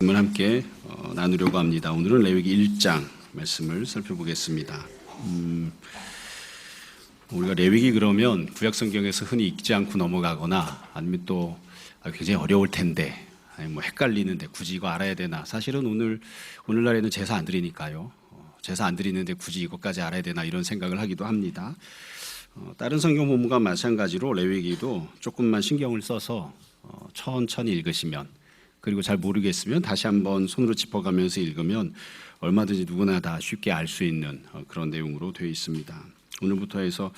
말씀을 함께 나누려고 합니다. 오늘은 레위기 1장 말씀을 살펴보겠습니다. 우리가 레위기 그러면 구약 성경에서 흔히 읽지 않고 넘어가거나 아니면 또 굉장히 어려울 텐데 아니면 뭐 헷갈리는데 굳이 이거 알아야 되나? 사실은 오늘날에는 제사 안 드리니까요. 제사 안 드리는데 굳이 이것까지 알아야 되나 이런 생각을 하기도 합니다. 다른 성경 본문과 마찬가지로 레위기도 조금만 신경을 써서 천천히 읽으시면, 그리고 잘 모르겠으면 다시 한번 손으로 짚어가면서 읽으면 얼마든지 누구나 다 쉽게 알 수 있는 그런 내용으로 되어 있습니다. 오늘부터 해서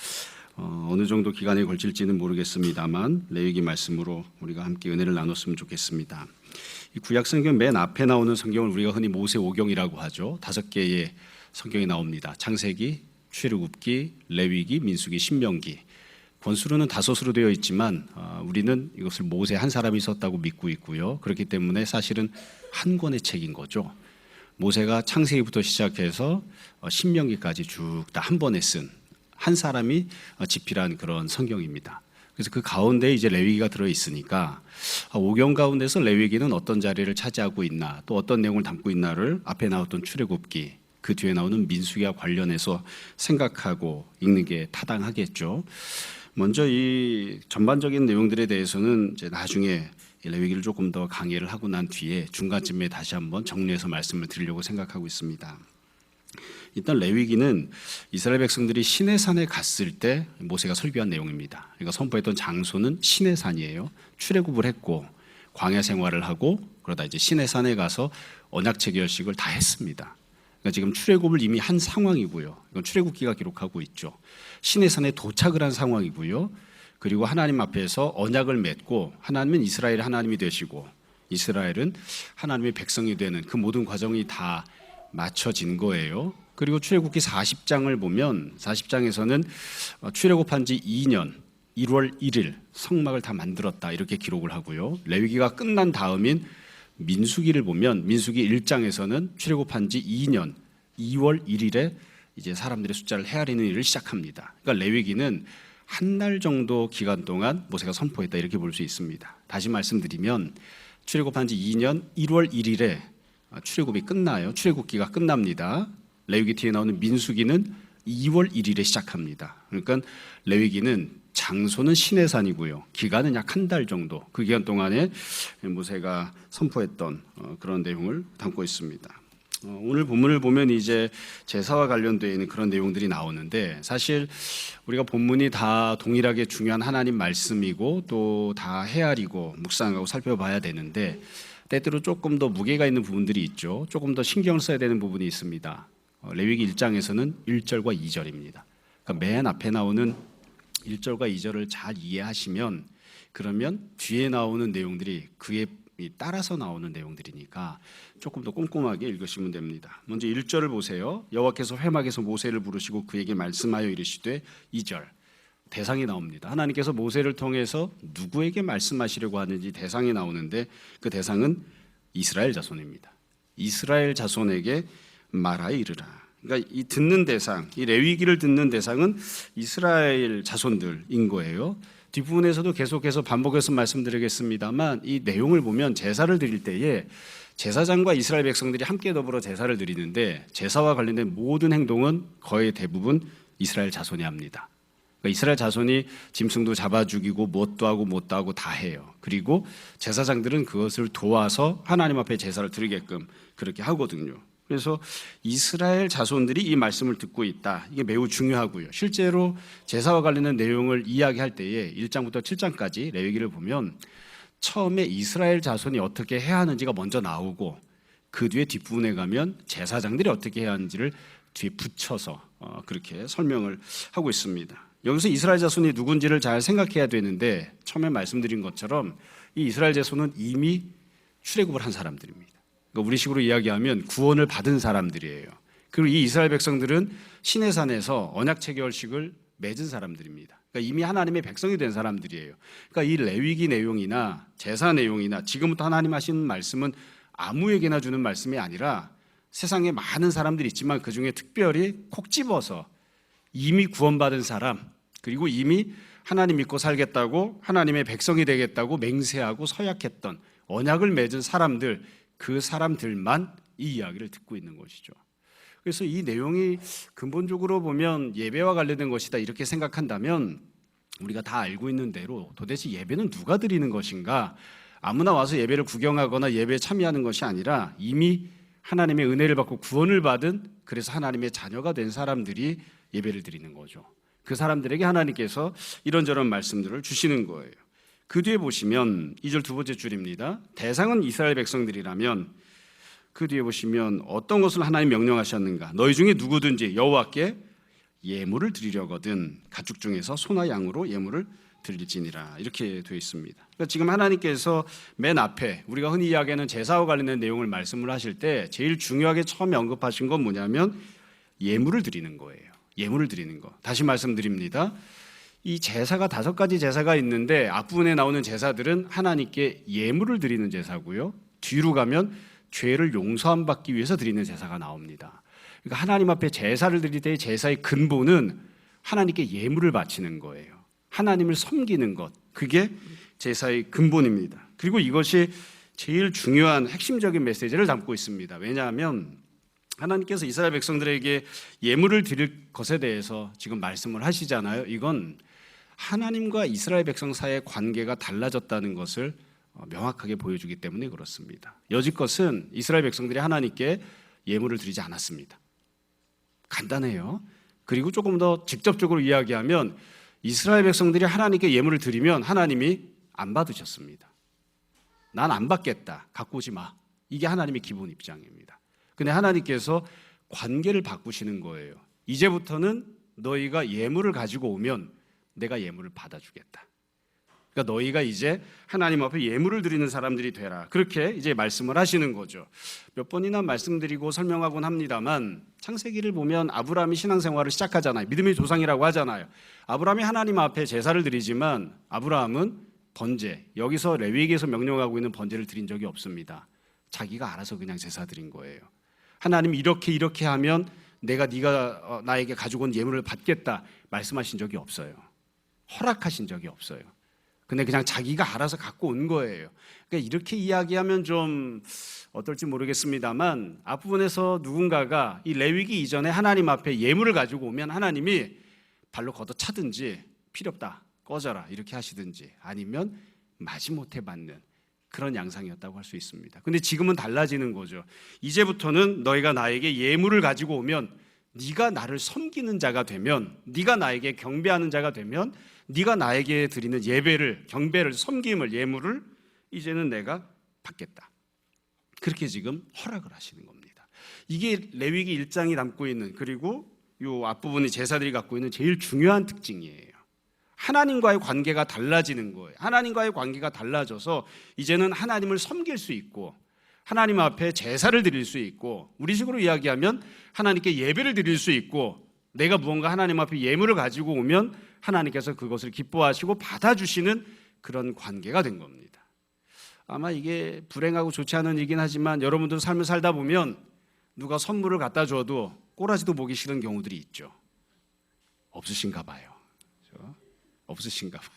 어느 정도 기간에 걸칠지는 모르겠습니다만 레위기 말씀으로 우리가 함께 은혜를 나눴으면 좋겠습니다. 이 구약 성경 맨 앞에 나오는 성경을 우리가 흔히 모세오경이라고 하죠. 5개의 성경이 나옵니다. 창세기, 출애굽기, 레위기, 민수기, 신명기. 권수로는 5으로 되어 있지만 우리는 이것을 모세 한 사람이 썼다고 믿고 있고요. 그렇기 때문에 사실은 한 권의 책인 거죠. 모세가 창세기부터 시작해서 신명기까지 쭉 다 한 번에 쓴 한 사람이 집필한 그런 성경입니다. 그래서 그 가운데 이제 레위기가 들어 있으니까 오경 가운데서 레위기는 어떤 자리를 차지하고 있나, 또 어떤 내용을 담고 있나를 앞에 나왔던 출애굽기, 그 뒤에 나오는 민수기와 관련해서 생각하고 읽는 게 타당하겠죠. 먼저 이 전반적인 내용들에 대해서는 이제 나중에 레위기를 조금 더 강의를 하고 난 뒤에 중간쯤에 다시 한번 정리해서 말씀을 드리려고 생각하고 있습니다. 일단 레위기는 이스라엘 백성들이 시내산에 갔을 때 모세가 설교한 내용입니다. 그러니까 선포했던 장소는 시내산이에요. 출애굽을 했고 광야 생활을 하고 그러다 이제 시내산에 가서 언약 체결식을 다 했습니다. 그러니까 지금 출애굽을 이미 한 상황이고요. 이건 출애굽기가 기록하고 있죠. 시내산에 도착을 한 상황이고요. 그리고 하나님 앞에서 언약을 맺고 하나님은 이스라엘의 하나님이 되시고 이스라엘은 하나님의 백성이 되는 그 모든 과정이 다 맞춰진 거예요. 그리고 출애굽기 40장을 보면 40장에서는 출애굽한 지 2년 1월 1일 성막을 다 만들었다 이렇게 기록을 하고요. 레위기가 끝난 다음인 민수기를 보면 민수기 1장에서는 출애굽한 지 2년 2월 1일에 이제 사람들의 숫자를 헤아리는 일을 시작합니다. 그러니까 레위기는 한 달 정도 기간 동안 모세가 선포했다 이렇게 볼 수 있습니다. 다시 말씀드리면 출애굽한 지 2년 1월 1일에 출애굽이 끝나요. 출애굽기가 끝납니다. 레위기 뒤에 나오는 민수기는 2월 1일에 시작합니다. 그러니까 레위기는 장소는 시내산이고요. 기간은 약 한 달 정도, 그 기간 동안에 모세가 선포했던 그런 내용을 담고 있습니다. 오늘 본문을 보면 이제 제사와 관련되어 있는 그런 내용들이 나오는데, 사실 우리가 본문이 다 동일하게 중요한 하나님 말씀이고 또 다 헤아리고 묵상하고 살펴봐야 되는데 때때로 조금 더 무게가 있는 부분들이 있죠. 조금 더 신경을 써야 되는 부분이 있습니다. 레위기 1장에서는 1절과 2절입니다. 그러니까 맨 앞에 나오는 1절과 2절을 잘 이해하시면 그러면 뒤에 나오는 내용들이 그에 따라서 나오는 내용들이니까 조금 더 꼼꼼하게 읽으시면 됩니다. 먼저 1절을 보세요. 여호와께서 회막에서 모세를 부르시고 그에게 말씀하여 이르시되 2절 대상이 나옵니다. 하나님께서 모세를 통해서 누구에게 말씀하시려고 하는지 대상이 나오는데 그 대상은 이스라엘 자손입니다. 이스라엘 자손에게 말하여 이르라. 그러니까 이 듣는 대상, 이 레위기를 듣는 대상은 이스라엘 자손들인 거예요. 뒷부분에서도 계속해서 반복해서 말씀드리겠습니다만 이 내용을 보면 제사를 드릴 때에 제사장과 이스라엘 백성들이 함께 더불어 제사를 드리는데 제사와 관련된 모든 행동은 거의 대부분 이스라엘 자손이 합니다. 그러니까 이스라엘 자손이 짐승도 잡아 죽이고 뭣도 하고 뭣도 하고 다 해요. 그리고 제사장들은 그것을 도와서 하나님 앞에 제사를 드리게끔 그렇게 하거든요. 그래서 이스라엘 자손들이 이 말씀을 듣고 있다. 이게 매우 중요하고요. 실제로 제사와 관련된 내용을 이야기할 때에 1장부터 7장까지 레위기를 보면 처음에 이스라엘 자손이 어떻게 해야 하는지가 먼저 나오고 그 뒤에 뒷부분에 가면 제사장들이 어떻게 해야 하는지를 뒤에 붙여서 그렇게 설명을 하고 있습니다. 여기서 이스라엘 자손이 누군지를 잘 생각해야 되는데 처음에 말씀드린 것처럼 이 이스라엘 자손은 이미 출애굽을 한 사람들입니다. 그러니까 우리식으로 이야기하면 구원을 받은 사람들이에요. 그리고 이 이스라엘 백성들은 시내산에서 언약 체결식을 맺은 사람들입니다. 그러니까 이미 하나님의 백성이 된 사람들이에요. 그러니까 이 레위기 내용이나 제사 내용이나 지금부터 하나님 하시는 말씀은 아무에게나 주는 말씀이 아니라 세상에 많은 사람들이 있지만 그중에 특별히 콕 집어서 이미 구원받은 사람, 그리고 이미 하나님 믿고 살겠다고 하나님의 백성이 되겠다고 맹세하고 서약했던 언약을 맺은 사람들, 그 사람들만 이 이야기를 듣고 있는 것이죠. 그래서 이 내용이 근본적으로 보면 예배와 관련된 것이다 이렇게 생각한다면 우리가 다 알고 있는 대로 도대체 예배는 누가 드리는 것인가? 아무나 와서 예배를 구경하거나 예배에 참여하는 것이 아니라 이미 하나님의 은혜를 받고 구원을 받은, 그래서 하나님의 자녀가 된 사람들이 예배를 드리는 거죠. 그 사람들에게 하나님께서 이런저런 말씀들을 주시는 거예요. 그 뒤에 보시면 2절 두 번째 줄입니다. 대상은 이스라엘 백성들이라면 그 뒤에 보시면 어떤 것을 하나님 명령하셨는가? 너희 중에 누구든지 여호와께 예물을 드리려거든 가축 중에서 소나 양으로 예물을 드릴지니라, 이렇게 되어 있습니다. 그러니까 지금 하나님께서 맨 앞에 우리가 흔히 이야기하는 제사와 관련된 내용을 말씀을 하실 때 제일 중요하게 처음에 언급하신 건 뭐냐면 예물을 드리는 거예요. 예물을 드리는 거. 다시 말씀드립니다. 이 제사가 5가지 제사가 있는데 앞부분에 나오는 제사들은 하나님께 예물을 드리는 제사고요. 뒤로 가면 죄를 용서함 받기 위해서 드리는 제사가 나옵니다. 그러니까 하나님 앞에 제사를 드릴 때의 제사의 근본은 하나님께 예물을 바치는 거예요. 하나님을 섬기는 것, 그게 제사의 근본입니다. 그리고 이것이 제일 중요한 핵심적인 메시지를 담고 있습니다. 왜냐하면 하나님께서 이스라엘 백성들에게 예물을 드릴 것에 대해서 지금 말씀을 하시잖아요. 이건 하나님과 이스라엘 백성 사이의 관계가 달라졌다는 것을 명확하게 보여주기 때문에 그렇습니다. 여지껏은 이스라엘 백성들이 하나님께 예물을 드리지 않았습니다. 간단해요. 그리고 조금 더 직접적으로 이야기하면 이스라엘 백성들이 하나님께 예물을 드리면 하나님이 안 받으셨습니다. 난 안 받겠다, 갖고 오지 마. 이게 하나님의 기본 입장입니다. 근데 하나님께서 관계를 바꾸시는 거예요. 이제부터는 너희가 예물을 가지고 오면 내가 예물을 받아주겠다. 그러니까 너희가 이제 하나님 앞에 예물을 드리는 사람들이 되라, 그렇게 이제 말씀을 하시는 거죠. 몇 번이나 말씀드리고 설명하곤 합니다만 창세기를 보면 아브라함이 신앙생활을 시작하잖아요. 믿음의 조상이라고 하잖아요. 아브라함이 하나님 앞에 제사를 드리지만 아브라함은 번제, 여기서 레위기에서 명령하고 있는 번제를 드린 적이 없습니다. 자기가 알아서 그냥 제사 드린 거예요. 하나님 이렇게 하면 네가 나에게 가지고 온 예물을 받겠다 말씀하신 적이 없어요. 허락하신 적이 없어요. 근데 그냥 자기가 알아서 갖고 온 거예요. 그러니까 이렇게 이야기하면 좀 어떨지 모르겠습니다만 앞부분에서 누군가가 이 레위기 이전에 하나님 앞에 예물을 가지고 오면 하나님이 발로 걷어차든지 필요 없다, 꺼져라 이렇게 하시든지 아니면 마지못해 받는 그런 양상이었다고 할 수 있습니다. 근데 지금은 달라지는 거죠. 이제부터는 너희가 나에게 예물을 가지고 오면, 네가 나를 섬기는 자가 되면, 네가 나에게 경배하는 자가 되면, 네가 나에게 드리는 예배를, 경배를, 섬김을, 예물을 이제는 내가 받겠다. 그렇게 지금 허락을 하시는 겁니다. 이게 레위기 1장이 담고 있는, 그리고 이 앞부분이 제사들이 갖고 있는 제일 중요한 특징이에요. 하나님과의 관계가 달라지는 거예요. 하나님과의 관계가 달라져서 이제는 하나님을 섬길 수 있고 하나님 앞에 제사를 드릴 수 있고, 우리식으로 이야기하면 하나님께 예배를 드릴 수 있고, 내가 무언가 하나님 앞에 예물을 가지고 오면 하나님께서 그것을 기뻐하시고 받아주시는 그런 관계가 된 겁니다. 아마 이게 불행하고 좋지 않은 일이긴 하지만 여러분들 삶을 살다 보면 누가 선물을 갖다 줘도 꼬라지도 보기 싫은 경우들이 있죠. 없으신가 봐요. 없으신가 봐요.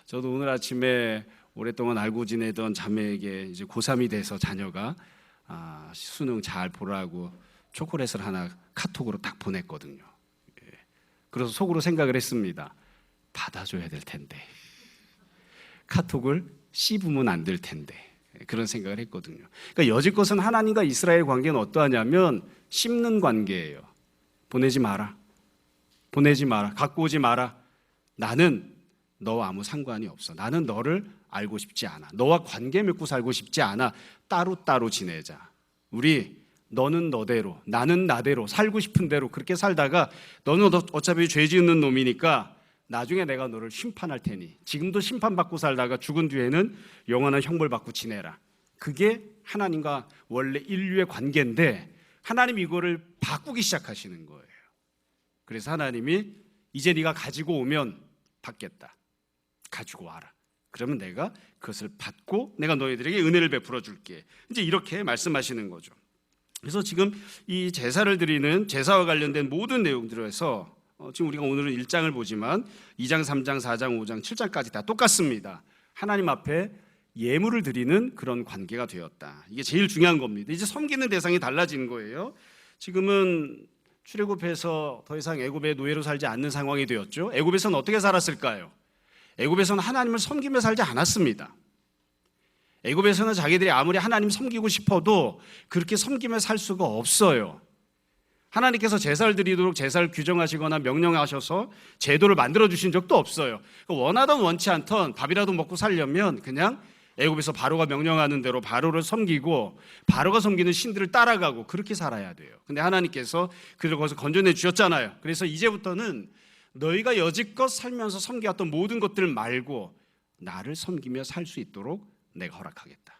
저도 오늘 아침에 오랫동안 알고 지내던 자매에게 이제 고3이 돼서 자녀가 수능 잘 보라고 초콜릿을 하나 카톡으로 딱 보냈거든요. 그래서 속으로 생각을 했습니다. 받아줘야 될 텐데, 카톡을 씹으면 안 될 텐데, 그런 생각을 했거든요. 그러니까 여지껏은 하나님과 이스라엘 관계는 어떠하냐면 씹는 관계예요. 보내지 마라, 보내지 마라, 갖고 오지 마라. 나는 너와 아무 상관이 없어. 나는 너를 알고 싶지 않아. 너와 관계 맺고 살고 싶지 않아. 따로따로 지내자. 우리 너는 너대로, 나는 나대로, 살고 싶은 대로 그렇게 살다가 너는 어차피 죄 짓는 놈이니까 나중에 내가 너를 심판할 테니 지금도 심판받고 살다가 죽은 뒤에는 영원한 형벌받고 지내라. 그게 하나님과 원래 인류의 관계인데 하나님이 이거를 바꾸기 시작하시는 거예요. 그래서 하나님이 이제 네가 가지고 오면 받겠다. 가지고 와라. 그러면 내가 그것을 받고 내가 너희들에게 은혜를 베풀어 줄게. 이제 이렇게 말씀하시는 거죠. 그래서 지금 이 제사를 드리는 제사와 관련된 모든 내용들에서 지금 우리가 오늘은 1장을 보지만 2장, 3장, 4장, 5장, 7장까지 다 똑같습니다. 하나님 앞에 예물을 드리는 그런 관계가 되었다. 이게 제일 중요한 겁니다. 이제 섬기는 대상이 달라진 거예요. 지금은 출애굽해서 더 이상 애굽의 노예로 살지 않는 상황이 되었죠. 애굽에서는 어떻게 살았을까요? 애굽에서는 하나님을 섬기며 살지 않았습니다. 애굽에서는 자기들이 아무리 하나님 섬기고 싶어도 그렇게 섬기며 살 수가 없어요. 하나님께서 제사를 드리도록 제사를 규정하시거나 명령하셔서 제도를 만들어 주신 적도 없어요. 원하던 원치 않던 밥이라도 먹고 살려면 그냥 애굽에서 바로가 명령하는 대로 바로를 섬기고 바로가 섬기는 신들을 따라가고 그렇게 살아야 돼요. 근데 하나님께서 그들을 거기서 건져내 주셨잖아요. 그래서 이제부터는 너희가 여지껏 살면서 섬겨왔던 모든 것들 말고 나를 섬기며 살 수 있도록 내가 허락하겠다.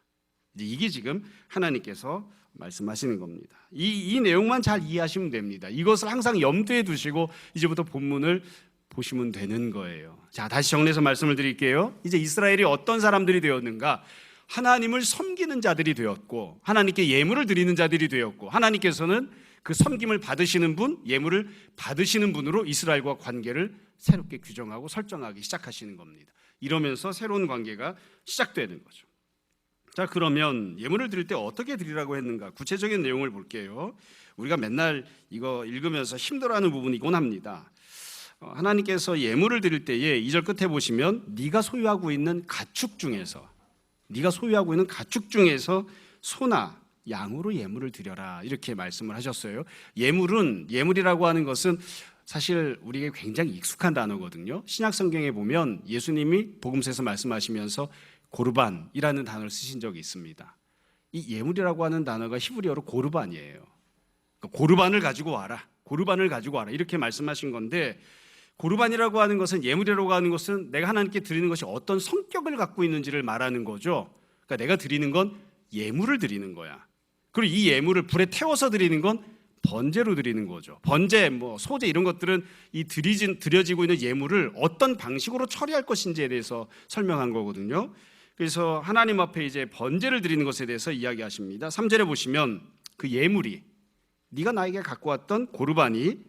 이게 지금 하나님께서 말씀하시는 겁니다. 이 내용만 잘 이해하시면 됩니다. 이것을 항상 염두에 두시고 이제부터 본문을 보시면 되는 거예요. 자, 다시 정리해서 말씀을 드릴게요. 이제 이스라엘이 어떤 사람들이 되었는가? 하나님을 섬기는 자들이 되었고 하나님께 예물을 드리는 자들이 되었고 하나님께서는 그 섬김을 받으시는 분, 예물을 받으시는 분으로 이스라엘과 관계를 새롭게 규정하고 설정하기 시작하시는 겁니다. 이러면서 새로운 관계가 시작되는 거죠. 자, 그러면 예물을 드릴 때 어떻게 드리라고 했는가? 구체적인 내용을 볼게요. 우리가 맨날 이거 읽으면서 힘들어하는 부분이곤 합니다. 하나님께서 예물을 드릴 때에 2절 끝에 보시면 네가 소유하고 있는 가축 중에서 소나 양으로 예물을 드려라 이렇게 말씀을 하셨어요. 예물이라고 하는 것은 사실 우리에게 굉장히 익숙한 단어거든요. 신약 성경에 보면 예수님이 복음서에서 말씀하시면서 고르반이라는 단어를 쓰신 적이 있습니다. 이 예물이라고 하는 단어가 히브리어로 고르반이에요. 그러니까 고르반을 가지고 와라 이렇게 말씀하신 건데, 고르반이라고 하는 것은, 예물이라고 하는 것은 내가 하나님께 드리는 것이 어떤 성격을 갖고 있는지를 말하는 거죠. 그러니까 내가 드리는 건 예물을 드리는 거야. 그리고 이 예물을 불에 태워서 드리는 건 번제로 드리는 거죠. 번제, 소제 이런 것들은 이 드려지고 있는 예물을 어떤 방식으로 처리할 것인지에 대해서 설명한 거거든요. 그래서 하나님 앞에 이제 번제를 드리는 것에 대해서 이야기하십니다. 3절에 보시면 그 예물이, 네가 나에게 갖고 왔던 고르반이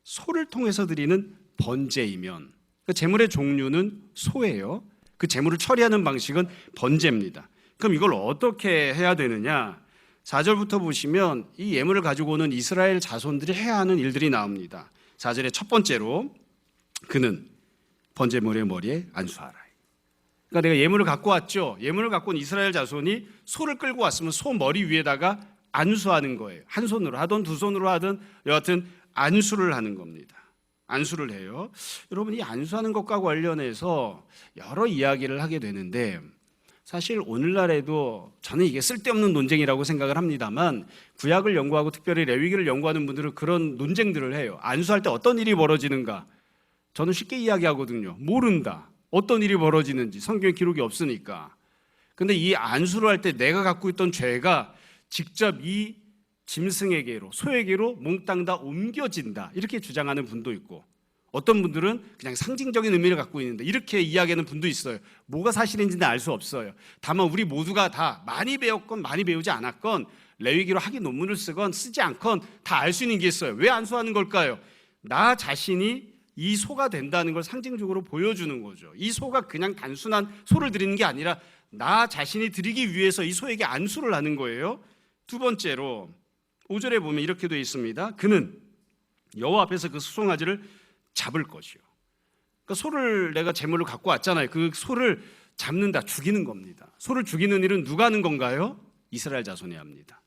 소를 통해서 드리는 번제이면, 그 제물의 종류는 소예요. 그 제물을 처리하는 방식은 번제입니다. 그럼 이걸 어떻게 해야 되느냐? 4절부터 보시면 이 예물을 가지고 오는 이스라엘 자손들이 해야 하는 일들이 나옵니다. 4절에 첫 번째로 그는 번제물의 머리에 안수하라. 그러니까 내가 예물을 갖고 왔죠. 예물을 갖고 온 이스라엘 자손이 소를 끌고 왔으면 소 머리 위에다가 안수하는 거예요. 한 손으로 하든 두 손으로 하든 여하튼 안수를 하는 겁니다. 안수를 해요. 여러분, 이 안수하는 것과 관련해서 여러 이야기를 하게 되는데, 사실 오늘날에도 저는 이게 쓸데없는 논쟁이라고 생각을 합니다만, 구약을 연구하고 특별히 레위기를 연구하는 분들은 그런 논쟁들을 해요. 안수할 때 어떤 일이 벌어지는가? 저는 쉽게 이야기하거든요. 모른다. 어떤 일이 벌어지는지 성경에 기록이 없으니까. 근데 이 안수를 할 때 내가 갖고 있던 죄가 직접 이 짐승에게로, 소에게로 몽땅 다 옮겨진다, 이렇게 주장하는 분도 있고, 어떤 분들은 그냥 상징적인 의미를 갖고 있는데 이렇게 이야기하는 분도 있어요. 뭐가 사실인지는 알 수 없어요. 다만 우리 모두가 다 많이 배웠건 많이 배우지 않았건, 레위기로 학위 논문을 쓰건 쓰지 않건 다 알 수 있는 게 있어요. 왜 안수하는 걸까요? 나 자신이 이 소가 된다는 걸 상징적으로 보여주는 거죠. 이 소가 그냥 단순한 소를 드리는 게 아니라 나 자신이 드리기 위해서 이 소에게 안수를 하는 거예요. 두 번째로 5절에 보면 이렇게 되어 있습니다. 그는 여호와 앞에서 그 수송아지를 잡을 것이요. 그러니까 소를 내가 제물로 갖고 왔잖아요. 그 소를 잡는다, 죽이는 겁니다. 소를 죽이는 일은 누가 하는 건가요? 이스라엘 자손이 합니다.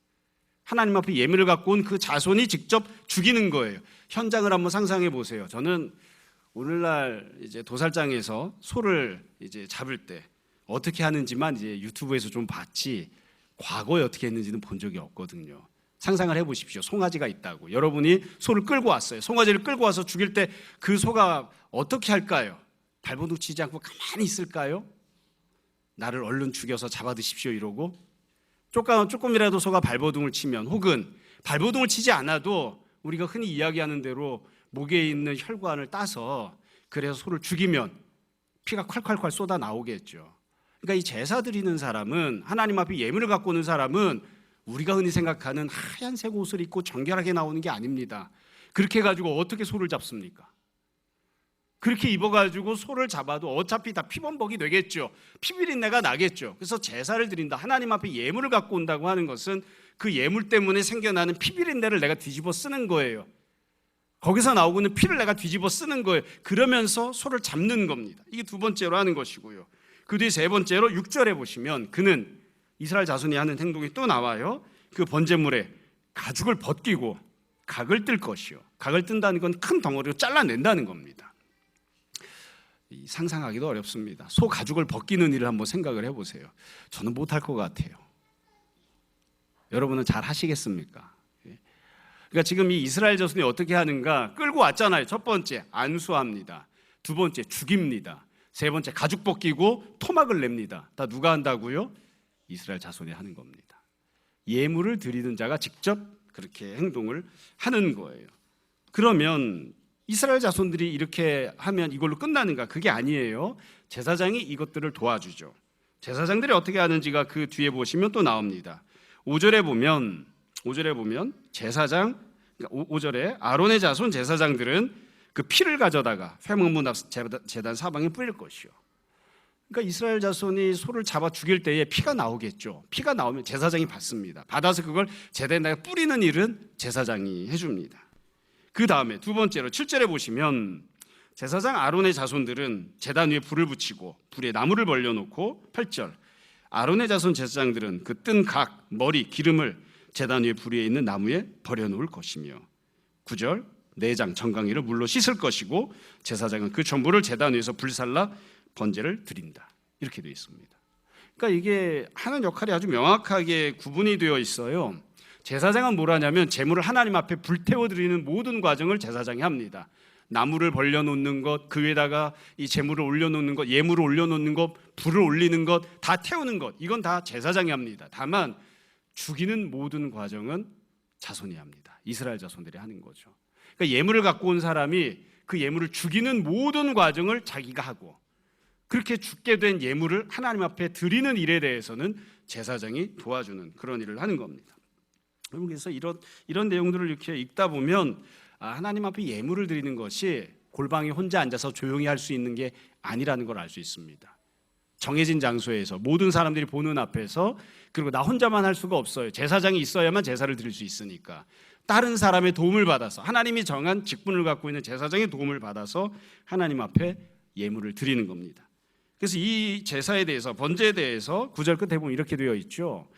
하나님 앞에 예물을 갖고 온 그 자손이 직접 죽이는 거예요. 현장을 한번 상상해 보세요. 저는 오늘날 이제 도살장에서 소를 이제 잡을 때 어떻게 하는지만 이제 유튜브에서 좀 봤지, 과거에 어떻게 했는지는 본 적이 없거든요. 상상을 해보십시오. 송아지가 있다고. 여러분이 소를 끌고 왔어요. 송아지를 끌고 와서 죽일 때 그 소가 어떻게 할까요? 발버둥 치지 않고 가만히 있을까요? 나를 얼른 죽여서 잡아 드십시오 이러고? 조금이라도 소가 발버둥을 치면, 혹은 발버둥을 치지 않아도 우리가 흔히 이야기하는 대로 목에 있는 혈관을 따서 그래서 소를 죽이면 피가 콸콸콸 쏟아 나오겠죠. 그러니까 이 제사 드리는 사람은, 하나님 앞에 예물을 갖고 오는 사람은 우리가 흔히 생각하는 하얀색 옷을 입고 정결하게 나오는 게 아닙니다. 그렇게 해가지고 어떻게 소를 잡습니까? 그렇게 입어가지고 소를 잡아도 어차피 다 피범벅이 되겠죠. 피비린내가 나겠죠. 그래서 제사를 드린다, 하나님 앞에 예물을 갖고 온다고 하는 것은 그 예물 때문에 생겨나는 피비린내를 내가 뒤집어 쓰는 거예요. 거기서 나오고 있는 피를 내가 뒤집어 쓰는 거예요. 그러면서 소를 잡는 겁니다. 이게 두 번째로 하는 것이고요. 그 뒤 세 번째로 6절에 보시면 그는, 이스라엘 자손이 하는 행동이 또 나와요. 그 번제물에 가죽을 벗기고 각을 뜰 것이요. 각을 뜬다는 건 큰 덩어리로 잘라낸다는 겁니다. 상상하기도 어렵습니다. 소 가죽을 벗기는 일을 한번 생각을 해보세요. 저는 못할 것 같아요. 여러분은 잘 하시겠습니까? 그러니까 지금 이 이스라엘 자손이 어떻게 하는가, 끌고 왔잖아요. 첫 번째 안수합니다. 두 번째 죽입니다. 세 번째 가죽 벗기고 토막을 냅니다. 다 누가 한다고요? 이스라엘 자손이 하는 겁니다. 예물을 드리는 자가 직접 그렇게 행동을 하는 거예요. 그러면 이스라엘 자손들이 이렇게 하면 이걸로 끝나는가? 그게 아니에요. 제사장이 이것들을 도와주죠. 제사장들이 어떻게 하는지가 그 뒤에 보시면 또 나옵니다. 5절에 보면 제사장, 5절에 아론의 자손 제사장들은 그 피를 가져다가 회막문 앞 제단 사방에 뿌릴 것이요. 그러니까 이스라엘 자손이 소를 잡아 죽일 때에 피가 나오겠죠. 피가 나오면 제사장이 받습니다. 받아서 그걸 제단에다가 뿌리는 일은 제사장이 해줍니다. 그 다음에 두 번째로 7절에 보시면 제사장 아론의 자손들은 제단 위에 불을 붙이고 불에 나무를 벌려놓고 8절 아론의 자손 제사장들은 그 뜬 각, 머리, 기름을 제단 위에 불 위에 있는 나무에 버려놓을 것이며 9절 내장, 정강이를 물로 씻을 것이고 제사장은 그 전부를 제단 위에서 불살라 번제를 드린다. 이렇게 되어 있습니다. 그러니까 이게 하는 역할이 아주 명확하게 구분이 되어 있어요. 제사장은 뭘 하냐면 제물을 하나님 앞에 불태워 드리는 모든 과정을 제사장이 합니다. 나무를 벌려놓는 것, 그 위에다가 이 제물을 올려놓는 것, 예물을 올려놓는 것, 불을 올리는 것, 다 태우는 것, 이건 다 제사장이 합니다. 다만 죽이는 모든 과정은 자손이 합니다. 이스라엘 자손들이 하는 거죠. 그러니까 예물을 갖고 온 사람이 그 예물을 죽이는 모든 과정을 자기가 하고, 그렇게 죽게 된 예물을 하나님 앞에 드리는 일에 대해서는 제사장이 도와주는 그런 일을 하는 겁니다. 그래서 이런 내용들을 이렇게 읽다 보면 하나님 앞에 예물을 드리는 것이 골방에 혼자 앉아서 조용히 할 수 있는 게 아니라는 걸 알 수 있습니다. 정해진 장소에서 모든 사람들이 보는 앞에서, 그리고 나 혼자만 할 수가 없어요. 제사장이 있어야만 제사를 드릴 수 있으니까 다른 사람의 도움을 받아서, 하나님이 정한 직분을 갖고 있는 제사장의 도움을 받아서 하나님 앞에 예물을 드리는 겁니다. 그래서 이 제사에 대해서, 번제에 대해서 9절 끝에 보면 이렇게 되어 있죠.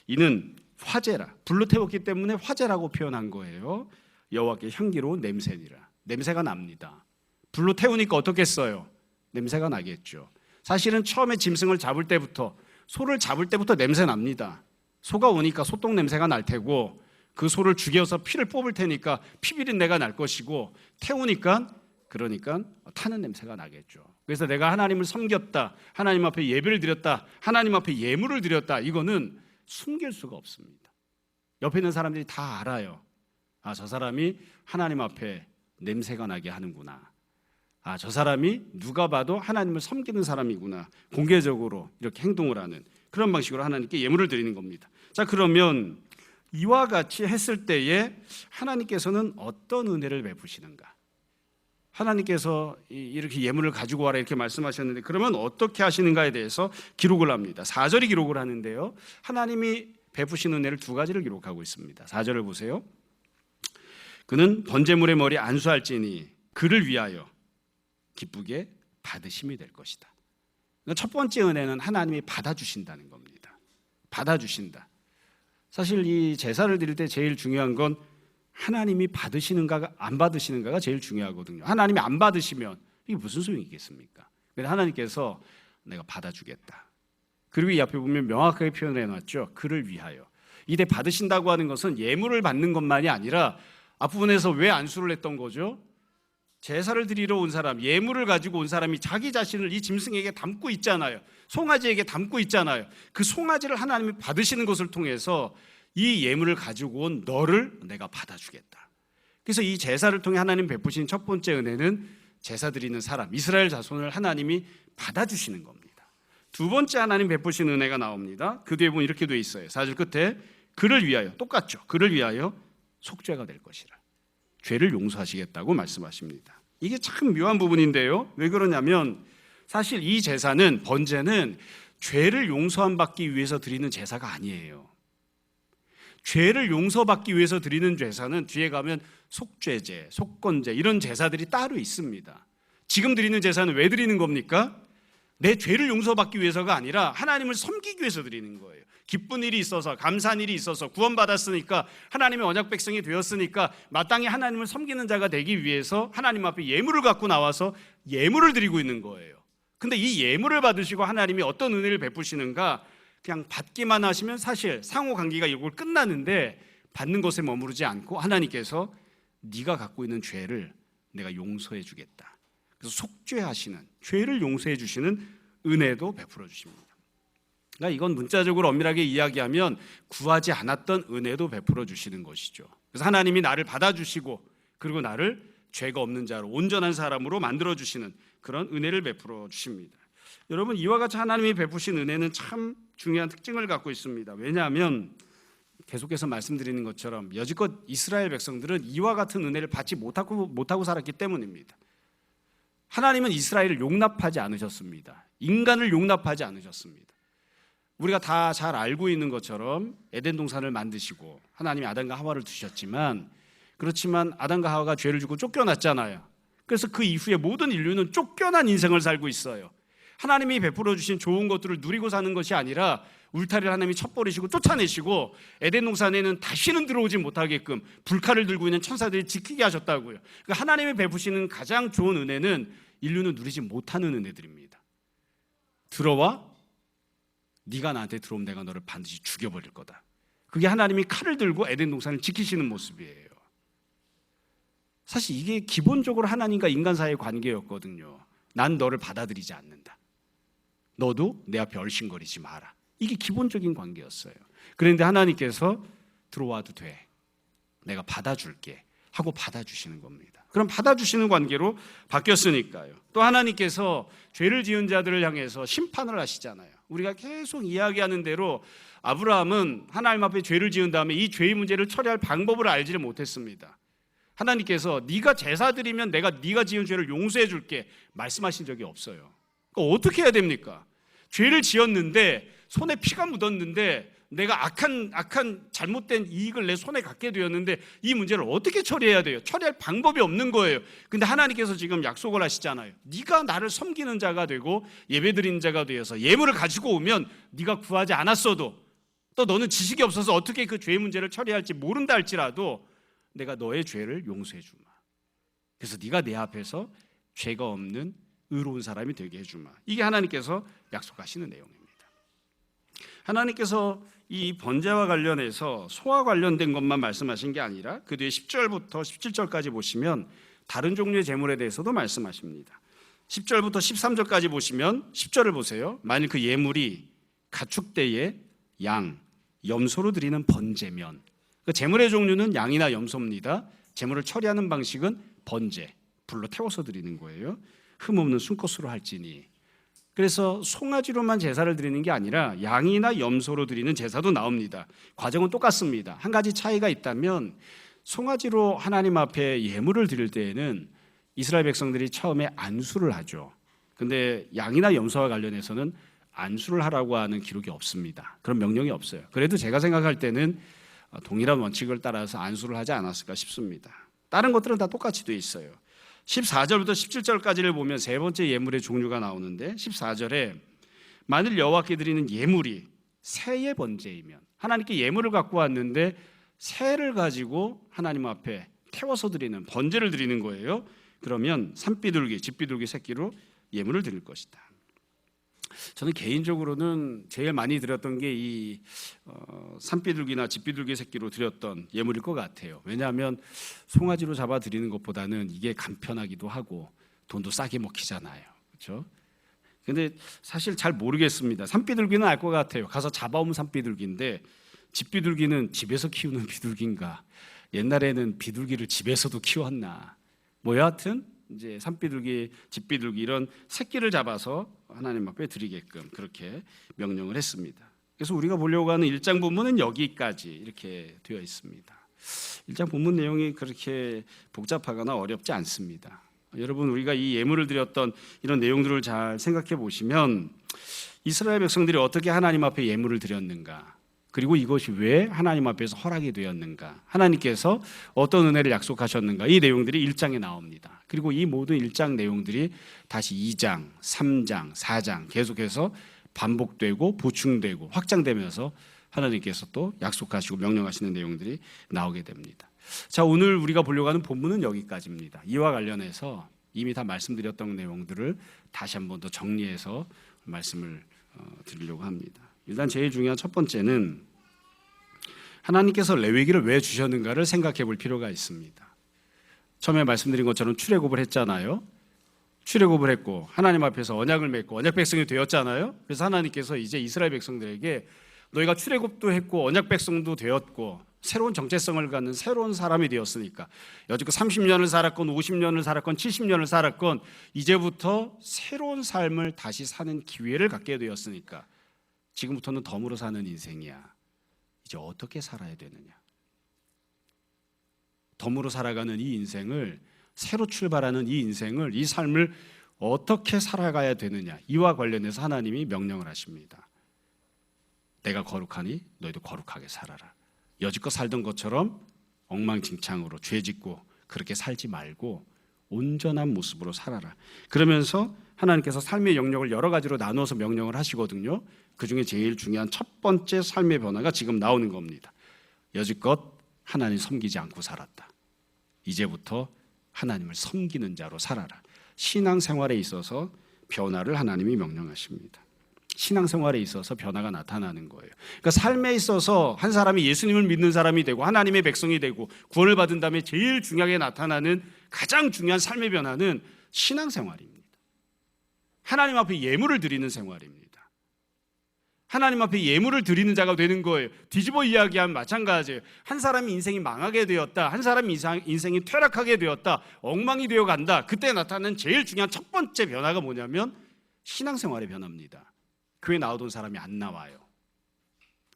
이는 화제라, 불로 태웠기 때문에 화제라고 표현한 거예요. 여호와께 향기로운 냄새니라. 냄새가 납니다. 불로 태우니까 어떻겠어요? 냄새가 나겠죠. 사실은 처음에 짐승을 잡을 때부터, 소를 잡을 때부터 냄새 납니다. 소가 오니까 소똥 냄새가 날 테고, 그 소를 죽여서 피를 뽑을 테니까 피비린내가 날 것이고, 태우니까 그러니까 타는 냄새가 나겠죠. 그래서 내가 하나님을 섬겼다, 하나님 앞에 예배를 드렸다, 하나님 앞에 예물을 드렸다, 이거는 숨길 수가 없습니다. 옆에 있는 사람들이 다 알아요. 저 사람이 하나님 앞에 냄새가 나게 하는구나. 저 사람이 누가 봐도 하나님을 섬기는 사람이구나. 공개적으로 이렇게 행동을 하는 그런 방식으로 하나님께 예물을 드리는 겁니다. 자, 그러면 이와 같이 했을 때에 하나님께서는 어떤 은혜를 베푸시는가? 하나님께서 이렇게 예물을 가지고 와라 이렇게 말씀하셨는데, 그러면 어떻게 하시는가에 대해서 기록을 합니다. 4절이 기록을 하는데요, 하나님이 베푸신 은혜를 두 가지를 기록하고 있습니다. 4절을 보세요. 그는 번제물의 머리 안수할지니 그를 위하여 기쁘게 받으심이 될 것이다. 첫 번째 은혜는 하나님이 받아주신다는 겁니다. 받아주신다. 사실 이 제사를 드릴 때 제일 중요한 건 하나님이 받으시는가가 안 받으시는가가 제일 중요하거든요. 하나님이 안 받으시면 이게 무슨 소용이 있겠습니까? 그래서 하나님께서 내가 받아주겠다. 그리고 이 앞에 보면 명확하게 표현해 놨죠. 그를 위하여. 이때 받으신다고 하는 것은 예물을 받는 것만이 아니라 앞부분에서 왜 안수를 했던 거죠? 제사를 드리러 온 사람, 예물을 가지고 온 사람이 자기 자신을 이 짐승에게 담고 있잖아요. 송아지에게 담고 있잖아요. 그 송아지를 하나님이 받으시는 것을 통해서 이 예물을 가지고 온 너를 내가 받아주겠다. 그래서 이 제사를 통해 하나님 베푸신 첫 번째 은혜는 제사 드리는 사람, 이스라엘 자손을 하나님이 받아주시는 겁니다. 두 번째 하나님 베푸신 은혜가 나옵니다. 그 뒤에 보면 이렇게 돼 있어요. 4절 끝에 그를 위하여, 똑같죠. 그를 위하여 속죄가 될 것이라. 죄를 용서하시겠다고 말씀하십니다. 이게 참 묘한 부분인데요. 왜 그러냐면 사실 이 제사는, 번제는 죄를 용서받기 위해서 드리는 제사가 아니에요. 죄를 용서받기 위해서 드리는 제사는 뒤에 가면 속죄제, 속건제 이런 제사들이 따로 있습니다. 지금 드리는 제사는 왜 드리는 겁니까? 내 죄를 용서받기 위해서가 아니라 하나님을 섬기기 위해서 드리는 거예요. 기쁜 일이 있어서, 감사한 일이 있어서 구원받았으니까, 하나님의 언약 백성이 되었으니까 마땅히 하나님을 섬기는 자가 되기 위해서 하나님 앞에 예물을 갖고 나와서 예물을 드리고 있는 거예요. 근데 이 예물을 받으시고 하나님이 어떤 은혜를 베푸시는가? 그냥 받기만 하시면 사실 상호관계가 이걸 끝나는데, 받는 것에 머무르지 않고 하나님께서 네가 갖고 있는 죄를 내가 용서해 주겠다. 그래서 속죄하시는, 죄를 용서해 주시는 은혜도 베풀어 주십니다. 그러니까 이건 문자적으로 엄밀하게 이야기하면 구하지 않았던 은혜도 베풀어 주시는 것이죠. 그래서 하나님이 나를 받아주시고, 그리고 나를 죄가 없는 자로, 온전한 사람으로 만들어 주시는 그런 은혜를 베풀어 주십니다. 여러분, 이와 같이 하나님이 베푸신 은혜는 참 중요한 특징을 갖고 있습니다. 왜냐하면 계속해서 말씀드리는 것처럼 여지껏 이스라엘 백성들은 이와 같은 은혜를 받지 못하고 살았기 때문입니다. 하나님은 이스라엘을 용납하지 않으셨습니다. 인간을 용납하지 않으셨습니다. 우리가 다 잘 알고 있는 것처럼 에덴 동산을 만드시고 하나님이 아담과 하와를 두셨지만, 그렇지만 아담과 하와가 죄를 짓고 쫓겨났잖아요. 그래서 그 이후에 모든 인류는 쫓겨난 인생을 살고 있어요. 하나님이 베풀어 주신 좋은 것들을 누리고 사는 것이 아니라 울타리를 하나님이 쳐버리시고 쫓아내시고 에덴 동산에는 다시는 들어오지 못하게끔 불칼을 들고 있는 천사들이 지키게 하셨다고요. 그러니까 하나님이 베푸시는 가장 좋은 은혜는 인류는 누리지 못하는 은혜들입니다. 들어와, 네가 나한테 들어오면 내가 너를 반드시 죽여버릴 거다. 그게 하나님이 칼을 들고 에덴 동산을 지키시는 모습이에요. 사실 이게 기본적으로 하나님과 인간 사이의 관계였거든요. 난 너를 받아들이지 않는다. 너도 내 앞에 얼씬거리지 마라. 이게 기본적인 관계였어요. 그런데 하나님께서 들어와도 돼, 내가 받아줄게 하고 받아주시는 겁니다. 그럼 받아주시는 관계로 바뀌었으니까요. 또 하나님께서 죄를 지은 자들을 향해서 심판을 하시잖아요. 우리가 계속 이야기하는 대로 아브라함은 하나님 앞에 죄를 지은 다음에 이 죄의 문제를 처리할 방법을 알지를 못했습니다. 하나님께서 네가 제사 드리면 내가 네가 지은 죄를 용서해 줄게 말씀하신 적이 없어요. 어떻게 해야 됩니까? 죄를 지었는데 손에 피가 묻었는데 내가 악한 잘못된 이익을 내 손에 갖게 되었는데 이 문제를 어떻게 처리해야 돼요? 처리할 방법이 없는 거예요. 근데 하나님께서 지금 약속을 하시잖아요. 네가 나를 섬기는 자가 되고 예배드리는 자가 되어서 예물을 가지고 오면 네가 구하지 않았어도, 또 너는 지식이 없어서 어떻게 그 죄의 문제를 처리할지 모른다 할지라도 내가 너의 죄를 용서해 주마. 그래서 네가 내 앞에서 죄가 없는 의로운 사람이 되게 해주마. 이게 하나님께서 약속하시는 내용입니다. 하나님께서 이 번제와 관련해서 소와 관련된 것만 말씀하신 게 아니라 그 뒤에 10절부터 17절까지 보시면 다른 종류의 제물에 대해서도 말씀하십니다. 10절부터 13절까지 보시면 10절을 보세요. 만일 그 예물이 가축대의 양, 염소로 드리는 번제면, 그 제물의 종류는 양이나 염소입니다. 제물을 처리하는 방식은 번제, 불로 태워서 드리는 거예요. 흠없는 순것으로 할지니. 그래서 송아지로만 제사를 드리는 게 아니라 양이나 염소로 드리는 제사도 나옵니다. 과정은 똑같습니다. 한 가지 차이가 있다면, 송아지로 하나님 앞에 예물을 드릴 때에는 이스라엘 백성들이 처음에 안수를 하죠. 근데 양이나 염소와 관련해서는 안수를 하라고 하는 기록이 없습니다. 그런 명령이 없어요. 그래도 제가 생각할 때는 동일한 원칙을 따라서 안수를 하지 않았을까 싶습니다. 다른 것들은 다 똑같이 돼 있어요. 14절부터 17절까지를 보면 세 번째 예물의 종류가 나오는데, 14절에 만일 여호와께 드리는 예물이 새의 번제이면, 하나님께 예물을 갖고 왔는데 새를 가지고 하나님 앞에 태워서 드리는 번제를 드리는 거예요. 그러면 산비둘기, 집비둘기 새끼로 예물을 드릴 것이다. 저는 개인적으로는 제일 많이 드렸던 게 이 산비둘기나 집비둘기 새끼로 드렸던 예물일 것 같아요. 왜냐하면 송아지로 잡아 드리는 것보다는 이게 간편하기도 하고 돈도 싸게 먹히잖아요. 그렇죠? 근데 사실 잘 모르겠습니다. 산비둘기는 알 것 같아요. 가서 잡아오면 산비둘기인데, 집비둘기는 집에서 키우는 비둘기인가, 옛날에는 비둘기를 집에서도 키웠나, 뭐 여하튼 이제 산비둘기, 집비둘기 이런 새끼를 잡아서 하나님 앞에 드리게끔 그렇게 명령을 했습니다. 그래서 우리가 보려고 하는 1장 본문은 여기까지 이렇게 되어 있습니다. 1장 본문 내용이 그렇게 복잡하거나 어렵지 않습니다. 여러분, 우리가 이 예물을 드렸던 이런 내용들을 잘 생각해 보시면 이스라엘 백성들이 어떻게 하나님 앞에 예물을 드렸는가, 그리고 이것이 왜 하나님 앞에서 허락이 되었는가, 하나님께서 어떤 은혜를 약속하셨는가, 이 내용들이 1장에 나옵니다. 그리고 이 모든 1장 내용들이 다시 2장, 3장, 4장 계속해서 반복되고 보충되고 확장되면서 하나님께서 또 약속하시고 명령하시는 내용들이 나오게 됩니다. 자, 오늘 우리가 보려고 하는 본문은 여기까지입니다. 이와 관련해서 이미 다 말씀드렸던 내용들을 다시 한 번 더 정리해서 말씀을 드리려고 합니다. 일단 제일 중요한 첫 번째는 하나님께서 레위기를 왜 주셨는가를 생각해 볼 필요가 있습니다. 처음에 말씀드린 것처럼 출애굽을 했잖아요. 출애굽을 했고 하나님 앞에서 언약을 맺고 언약 백성이 되었잖아요. 그래서 하나님께서 이제 이스라엘 백성들에게 너희가 출애굽도 했고 언약 백성도 되었고 새로운 정체성을 갖는 새로운 사람이 되었으니까, 여지껏 30년을 살았건 50년을 살았건 70년을 살았건 이제부터 새로운 삶을 다시 사는 기회를 갖게 되었으니까 지금부터는 덤으로 사는 인생이야. 이제 어떻게 살아야 되느냐. 덤으로 살아가는 이 인생을, 새로 출발하는 이 인생을, 이 삶을 어떻게 살아가야 되느냐, 이와 관련해서 하나님이 명령을 하십니다. 내가 거룩하니 너희도 거룩하게 살아라. 여지껏 살던 것처럼 엉망진창으로 죄짓고 그렇게 살지 말고 온전한 모습으로 살아라. 그러면서 하나님께서 삶의 영역을 여러 가지로 나누어서 명령을 하시거든요. 그중에 제일 중요한 첫 번째 삶의 변화가 지금 나오는 겁니다. 여지껏 하나님 섬기지 않고 살았다. 이제부터 하나님을 섬기는 자로 살아라. 신앙생활에 있어서 변화를 하나님이 명령하십니다. 신앙생활에 있어서 변화가 나타나는 거예요. 그러니까 삶에 있어서 한 사람이 예수님을 믿는 사람이 되고 하나님의 백성이 되고 구원을 받은 다음에 제일 중요하게 나타나는 가장 중요한 삶의 변화는 신앙생활입니다. 하나님 앞에 예물을 드리는 생활입니다. 하나님 앞에 예물을 드리는 자가 되는 거예요. 뒤집어 이야기하면 마찬가지예요. 한 사람이 인생이 망하게 되었다, 한 사람이 인생이 퇴락하게 되었다, 엉망이 되어 간다. 그때 나타나는 제일 중요한 첫 번째 변화가 뭐냐면 신앙생활의 변화입니다. 교회 나오던 사람이 안 나와요.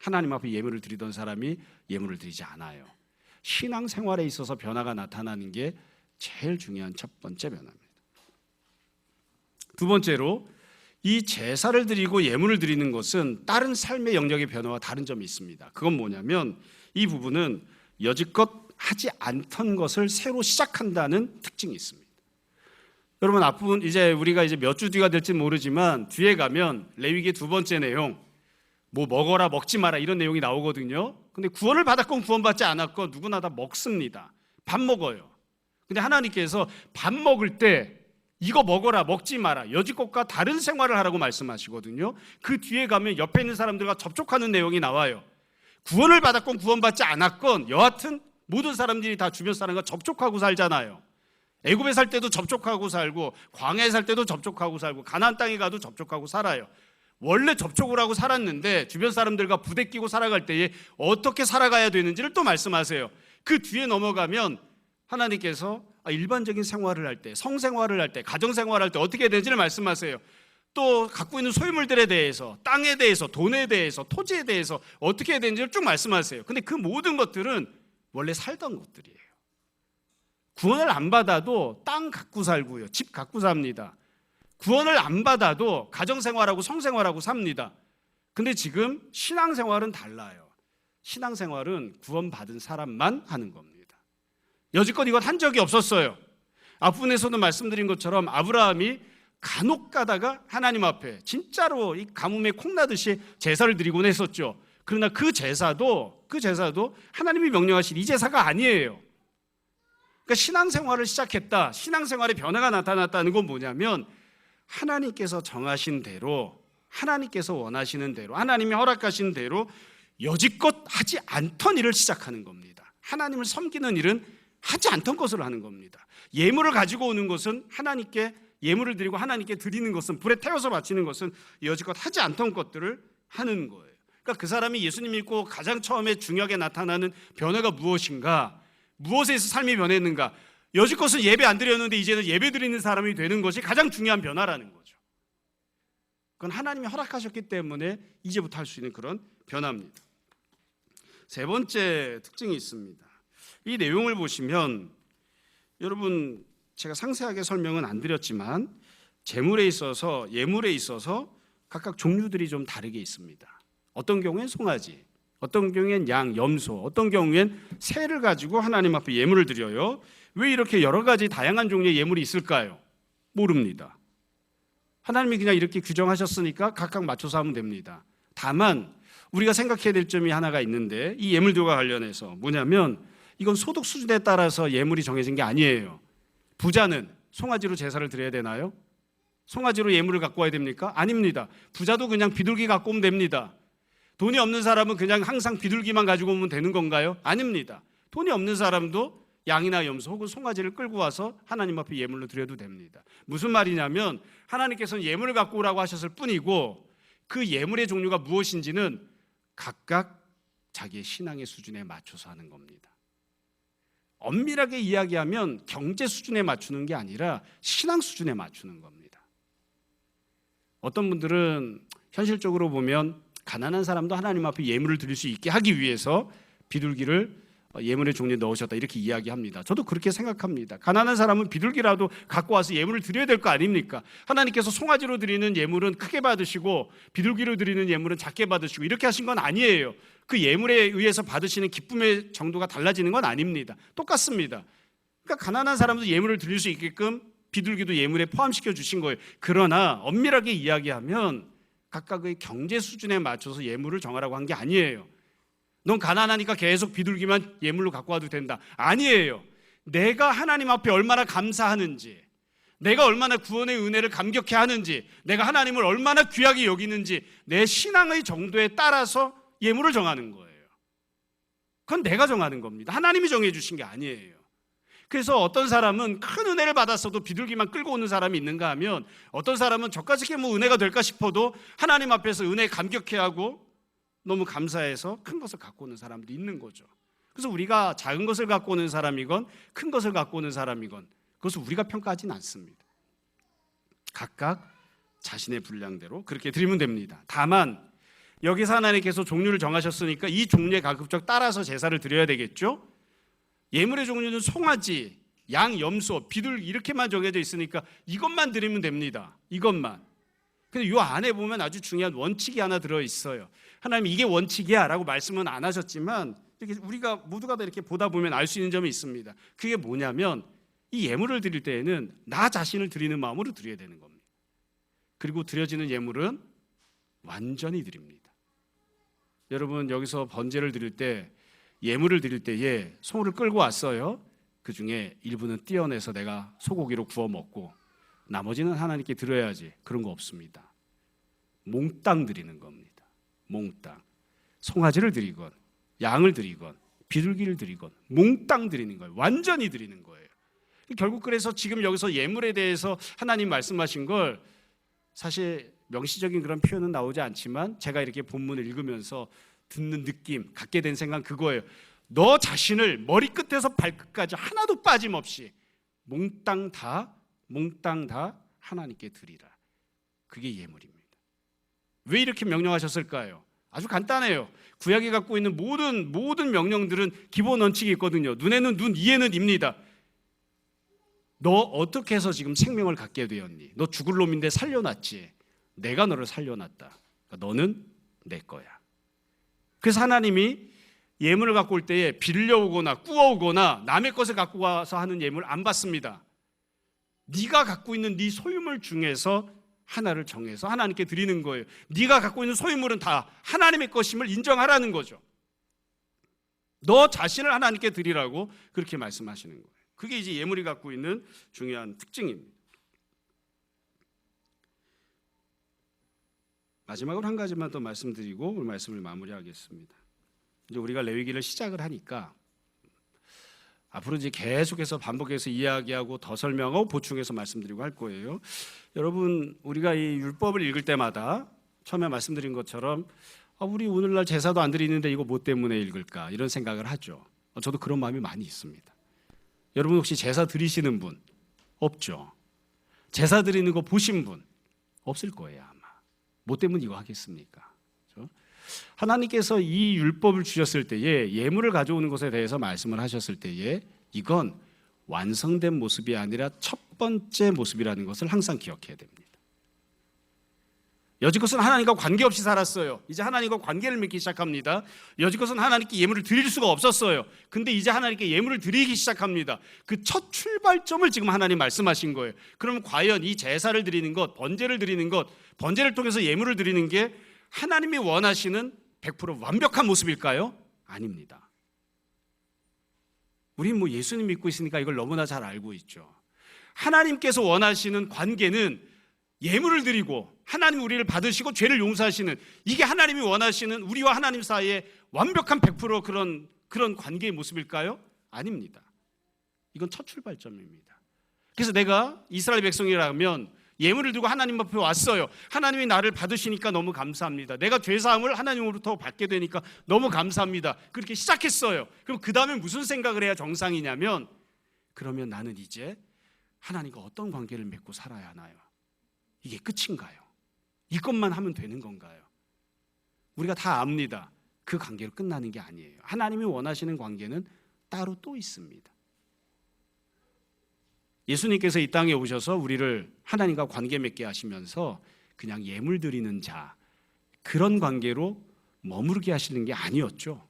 하나님 앞에 예물을 드리던 사람이 예물을 드리지 않아요. 신앙생활에 있어서 변화가 나타나는 게 제일 중요한 첫 번째 변화입니다. 두 번째로, 이 제사를 드리고 예물을 드리는 것은 다른 삶의 영역의 변화와 다른 점이 있습니다. 그건 뭐냐면 이 부분은 여지껏 하지 않던 것을 새로 시작한다는 특징이 있습니다. 여러분, 앞부분 이제 우리가 몇 주 뒤가 될지 모르지만 뒤에 가면 레위기 두 번째 내용, 뭐 먹어라 먹지 마라 이런 내용이 나오거든요. 근데 구원을 받았건 구원받지 않았건 누구나 다 먹습니다. 밥 먹어요. 근데 하나님께서 밥 먹을 때 이거 먹어라 먹지 마라, 여지껏과 다른 생활을 하라고 말씀하시거든요. 그 뒤에 가면 옆에 있는 사람들과 접촉하는 내용이 나와요. 구원을 받았건 구원받지 않았건 여하튼 모든 사람들이 다 주변 사람과 접촉하고 살잖아요. 애굽에 살 때도 접촉하고 살고 광야에 살 때도 접촉하고 살고 가나안 땅에 가도 접촉하고 살아요. 원래 접촉을 하고 살았는데 주변 사람들과 부대끼고 살아갈 때에 어떻게 살아가야 되는지를 또 말씀하세요. 그 뒤에 넘어가면 하나님께서 일반적인 생활을 할 때, 성생활을 할 때, 가정생활을 할 때 어떻게 해야 되는지를 말씀하세요. 또 갖고 있는 소유물들에 대해서, 땅에 대해서, 돈에 대해서, 토지에 대해서 어떻게 해야 되는지를 쭉 말씀하세요. 근데 그 모든 것들은 원래 살던 것들이에요. 구원을 안 받아도 땅 갖고 살고요, 집 갖고 삽니다. 구원을 안 받아도 가정생활하고 성생활하고 삽니다. 근데 지금 신앙생활은 달라요. 신앙생활은 구원받은 사람만 하는 겁니다. 여지껏 이건 한 적이 없었어요. 앞부분에서도 말씀드린 것처럼 아브라함이 간혹 가다가 하나님 앞에 진짜로 이 가뭄에 콩나듯이 제사를 드리곤 했었죠. 그러나 그 제사도 하나님이 명령하신 이 제사가 아니에요. 그러니까 신앙생활을 시작했다, 신앙생활의 변화가 나타났다는 건 뭐냐면 하나님께서 정하신 대로, 하나님께서 원하시는 대로, 하나님이 허락하신 대로 여지껏 하지 않던 일을 시작하는 겁니다. 하나님을 섬기는 일은 하지 않던 것을 하는 겁니다. 예물을 가지고 오는 것은 하나님께 예물을 드리고 하나님께 드리는 것은, 불에 태워서 바치는 것은 여지껏 하지 않던 것들을 하는 거예요. 그러니까 그 사람이 예수님 믿고 가장 처음에 중요하게 나타나는 변화가 무엇인가, 무엇에서 삶이 변했는가. 여지껏은 예배 안 드렸는데 이제는 예배 드리는 사람이 되는 것이 가장 중요한 변화라는 거죠. 그건 하나님이 허락하셨기 때문에 이제부터 할 수 있는 그런 변화입니다. 세 번째 특징이 있습니다. 이 내용을 보시면 여러분, 제가 상세하게 설명은 안 드렸지만 제물에 있어서 예물에 있어서 각각 종류들이 좀 다르게 있습니다. 어떤 경우엔 송아지, 어떤 경우엔 양, 염소, 어떤 경우엔 새를 가지고 하나님 앞에 예물을 드려요. 왜 이렇게 여러 가지 다양한 종류의 예물이 있을까요? 모릅니다. 하나님이 그냥 이렇게 규정하셨으니까 각각 맞춰서 하면 됩니다. 다만 우리가 생각해야 될 점이 하나가 있는데 이 예물들과 관련해서 뭐냐면 이건 소득 수준에 따라서 예물이 정해진 게 아니에요. 부자는 송아지로 제사를 드려야 되나요? 송아지로 예물을 갖고 와야 됩니까? 아닙니다. 부자도 그냥 비둘기 갖고 오면 됩니다. 돈이 없는 사람은 그냥 항상 비둘기만 가지고 오면 되는 건가요? 아닙니다. 돈이 없는 사람도 양이나 염소 혹은 송아지를 끌고 와서 하나님 앞에 예물로 드려도 됩니다. 무슨 말이냐면 하나님께서는 예물을 갖고 오라고 하셨을 뿐이고 그 예물의 종류가 무엇인지는 각각 자기의 신앙의 수준에 맞춰서 하는 겁니다. 엄밀하게 이야기하면 경제 수준에 맞추는 게 아니라 신앙 수준에 맞추는 겁니다. 어떤 분들은 현실적으로 보면 가난한 사람도 하나님 앞에 예물을 드릴 수 있게 하기 위해서 비둘기를 예물의 종류에 넣으셨다 이렇게 이야기합니다. 저도 그렇게 생각합니다. 가난한 사람은 비둘기라도 갖고 와서 예물을 드려야 될 거 아닙니까? 하나님께서 송아지로 드리는 예물은 크게 받으시고 비둘기로 드리는 예물은 작게 받으시고 이렇게 하신 건 아니에요. 그 예물에 의해서 받으시는 기쁨의 정도가 달라지는 건 아닙니다. 똑같습니다. 그러니까 가난한 사람도 예물을 드릴 수 있게끔 비둘기도 예물에 포함시켜 주신 거예요. 그러나 엄밀하게 이야기하면 각각의 경제 수준에 맞춰서 예물을 정하라고 한 게 아니에요. 넌 가난하니까 계속 비둘기만 예물로 갖고 와도 된다. 아니에요. 내가 하나님 앞에 얼마나 감사하는지, 내가 얼마나 구원의 은혜를 감격해 하는지, 내가 하나님을 얼마나 귀하게 여기는지 내 신앙의 정도에 따라서 예물을 정하는 거예요. 그건 내가 정하는 겁니다. 하나님이 정해 주신 게 아니에요. 그래서 어떤 사람은 큰 은혜를 받았어도 비둘기만 끌고 오는 사람이 있는가 하면 어떤 사람은 저까지 뭐 은혜가 될까 싶어도 하나님 앞에서 은혜 감격해 하고 너무 감사해서 큰 것을 갖고 오는 사람들이 있는 거죠. 그래서 우리가 작은 것을 갖고 오는 사람이건 큰 것을 갖고 오는 사람이건 그것을 우리가 평가하지는 않습니다. 각각 자신의 분량대로 그렇게 드리면 됩니다. 다만 여기서 하나님께서 종류를 정하셨으니까 이 종류에 가급적 따라서 제사를 드려야 되겠죠. 예물의 종류는 송아지, 양, 염소, 비둘기 이렇게만 정해져 있으니까 이것만 드리면 됩니다. 이것만. 근데 이 안에 보면 아주 중요한 원칙이 하나 들어있어요. 하나님 이게 원칙이야 라고 말씀은 안 하셨지만 이렇게 우리가 모두가 다 이렇게 보다 보면 알 수 있는 점이 있습니다. 그게 뭐냐면 이 예물을 드릴 때에는 나 자신을 드리는 마음으로 드려야 되는 겁니다. 그리고 드려지는 예물은 완전히 드립니다. 여러분 여기서 번제를 드릴 때 예물을 드릴 때에 소를 끌고 왔어요. 그 중에 일부는 떼어내서 내가 소고기로 구워 먹고 나머지는 하나님께 드려야지. 그런 거 없습니다. 몽땅 드리는 겁니다. 몽땅. 송아지를 드리건 양을 드리건 비둘기를 드리건 몽땅 드리는 거예요. 완전히 드리는 거예요. 결국 그래서 지금 여기서 예물에 대해서 하나님 말씀하신 걸 사실 명시적인 그런 표현은 나오지 않지만 제가 이렇게 본문을 읽으면서 듣는 느낌, 갖게 된 생각 그거예요. 너 자신을 머리끝에서 발끝까지 하나도 빠짐없이 몽땅 다 하나님께 드리라. 그게 예물입니다. 왜 이렇게 명령하셨을까요? 아주 간단해요. 구약이 갖고 있는 모든 명령들은 기본 원칙이 있거든요. 눈에는 눈, 이에는 입니다. 너 어떻게 해서 지금 생명을 갖게 되었니? 너 죽을 놈인데 살려놨지. 내가 너를 살려놨다. 그러니까 너는 내 거야. 그래서 하나님이 예물을 갖고 올 때에 빌려오거나 꾸어오거나 남의 것을 갖고 와서 하는 예물 안 받습니다. 네가 갖고 있는 네 소유물 중에서 하나를 정해서 하나님께 드리는 거예요. 네가 갖고 있는 소유물은 다 하나님의 것임을 인정하라는 거죠. 너 자신을 하나님께 드리라고 그렇게 말씀하시는 거예요. 그게 이제 예물이 갖고 있는 중요한 특징입니다. 마지막으로 한 가지만 더 말씀드리고 오늘 말씀을 마무리하겠습니다. 이제 우리가 레위기를 시작을 하니까 앞으로 이제 계속해서 반복해서 이야기하고 더 설명하고 보충해서 말씀드리고 할 거예요. 여러분 우리가 이 율법을 읽을 때마다 처음에 말씀드린 것처럼 우리 오늘날 제사도 안 드리는데 이거 뭐 때문에 읽을까 이런 생각을 하죠. 저도 그런 마음이 많이 있습니다. 여러분 혹시 제사 드리시는 분 없죠? 제사 드리는 거 보신 분 없을 거예요 아마. 뭐 때문에 이거 하겠습니까? 그렇죠? 하나님께서 이 율법을 주셨을 때에 예물을 가져오는 것에 대해서 말씀을 하셨을 때에 이건 완성된 모습이 아니라 첫 번째 모습이라는 것을 항상 기억해야 됩니다. 여지껏은 하나님과 관계없이 살았어요. 이제 하나님과 관계를 맺기 시작합니다. 여지껏은 하나님께 예물을 드릴 수가 없었어요. 근데 이제 하나님께 예물을 드리기 시작합니다. 그 첫 출발점을 지금 하나님 말씀하신 거예요. 그럼 과연 이 제사를 드리는 것, 번제를 드리는 것, 번제를 통해서 예물을 드리는 게 하나님이 원하시는 100% 완벽한 모습일까요? 아닙니다. 우린 예수님 믿고 있으니까 이걸 너무나 잘 알고 있죠. 하나님께서 원하시는 관계는 예물을 드리고 하나님 우리를 받으시고 죄를 용서하시는, 이게 하나님이 원하시는 우리와 하나님 사이에 완벽한 100% 그런 관계의 모습일까요? 아닙니다. 이건 첫 출발점입니다. 그래서 내가 이스라엘 백성이라면 예물을 들고 하나님 앞에 왔어요. 하나님이 나를 받으시니까 너무 감사합니다. 내가 죄사함을 하나님으로부터 받게 되니까 너무 감사합니다. 그렇게 시작했어요. 그럼 그 다음에 무슨 생각을 해야 정상이냐면, 그러면 나는 이제 하나님과 어떤 관계를 맺고 살아야 하나요? 이게 끝인가요? 이것만 하면 되는 건가요? 우리가 다 압니다. 그 관계로 끝나는 게 아니에요. 하나님이 원하시는 관계는 따로 또 있습니다. 예수님께서 이 땅에 오셔서 우리를 하나님과 관계 맺게 하시면서 그냥 예물 드리는 자, 그런 관계로 머무르게 하시는 게 아니었죠.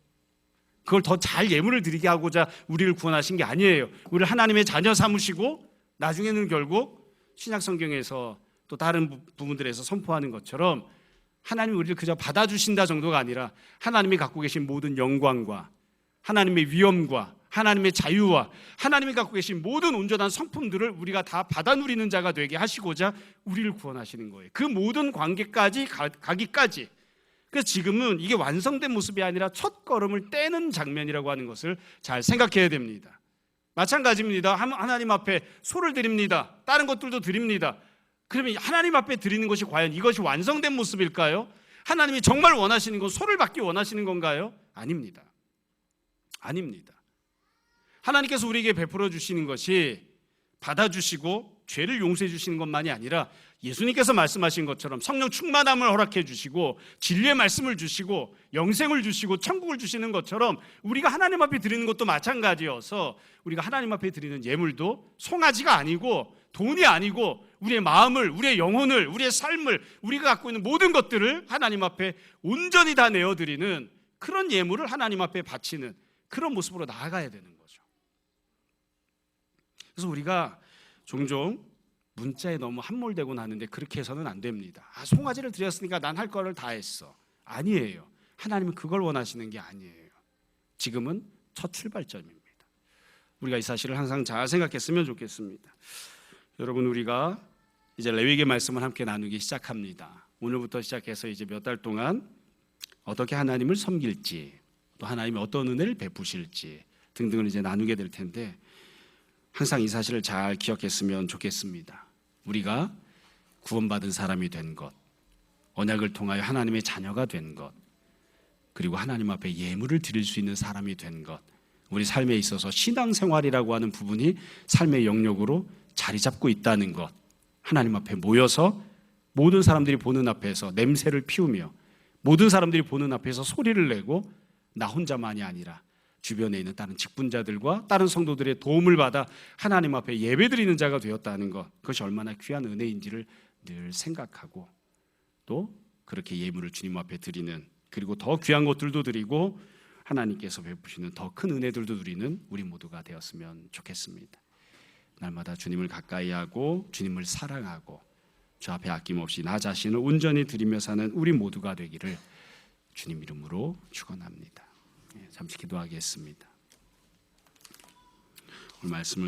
그걸 더 잘 예물을 드리게 하고자 우리를 구원하신 게 아니에요. 우리를 하나님의 자녀 삼으시고 나중에는 결국 신약 성경에서 또 다른 부분들에서 선포하는 것처럼 하나님이 우리를 그저 받아주신다 정도가 아니라 하나님이 갖고 계신 모든 영광과 하나님의 위엄과 하나님의 자유와 하나님이 갖고 계신 모든 온전한 성품들을 우리가 다 받아 누리는 자가 되게 하시고자 우리를 구원하시는 거예요. 그 모든 관계까지 가기까지. 그래서 지금은 이게 완성된 모습이 아니라 첫 걸음을 떼는 장면이라고 하는 것을 잘 생각해야 됩니다. 마찬가지입니다. 하나님 앞에 소를 드립니다. 다른 것들도 드립니다. 그러면 하나님 앞에 드리는 것이 과연 이것이 완성된 모습일까요? 하나님이 정말 원하시는 건 소를 받기 원하시는 건가요? 아닙니다. 아닙니다. 하나님께서 우리에게 베풀어 주시는 것이 받아주시고 죄를 용서해 주시는 것만이 아니라 예수님께서 말씀하신 것처럼 성령 충만함을 허락해 주시고 진리의 말씀을 주시고 영생을 주시고 천국을 주시는 것처럼 우리가 하나님 앞에 드리는 것도 마찬가지여서 우리가 하나님 앞에 드리는 예물도 송아지가 아니고 돈이 아니고 우리의 마음을, 우리의 영혼을, 우리의 삶을, 우리가 갖고 있는 모든 것들을 하나님 앞에 온전히 다 내어드리는 그런 예물을 하나님 앞에 바치는 그런 모습으로 나아가야 되는 거죠. 그래서 우리가 종종 문자에 너무 함몰되고 나는데 그렇게 해서는 안 됩니다. 송아지를 드렸으니까 난 할 거를 다 했어. 아니에요. 하나님은 그걸 원하시는 게 아니에요. 지금은 첫 출발점입니다. 우리가 이 사실을 항상 잘 생각했으면 좋겠습니다. 여러분, 우리가 이제 레위기 말씀을 함께 나누기 시작합니다. 오늘부터 시작해서 이제 몇 달 동안 어떻게 하나님을 섬길지, 또 하나님이 어떤 은혜를 베푸실지 등등을 이제 나누게 될 텐데, 항상 이 사실을 잘 기억했으면 좋겠습니다. 우리가 구원받은 사람이 된 것, 언약을 통하여 하나님의 자녀가 된 것, 그리고 하나님 앞에 예물을 드릴 수 있는 사람이 된 것, 우리 삶에 있어서 신앙생활이라고 하는 부분이 삶의 영역으로 자리 잡고 있다는 것, 하나님 앞에 모여서 모든 사람들이 보는 앞에서 냄새를 피우며 모든 사람들이 보는 앞에서 소리를 내고 나 혼자만이 아니라 주변에 있는 다른 직분자들과 다른 성도들의 도움을 받아 하나님 앞에 예배드리는 자가 되었다는 것, 그것이 얼마나 귀한 은혜인지를 늘 생각하고 또 그렇게 예물을 주님 앞에 드리는, 그리고 더 귀한 것들도 드리고 하나님께서 베푸시는 더 큰 은혜들도 누리는 우리 모두가 되었으면 좋겠습니다. 날마다 주님을 가까이 하고 주님을 사랑하고 주 앞에 아낌없이 나 자신을 온전히 드리며 사는 우리 모두가 되기를 주님 이름으로 축원합니다. 잠시 기도하겠습니다. 오늘 말씀을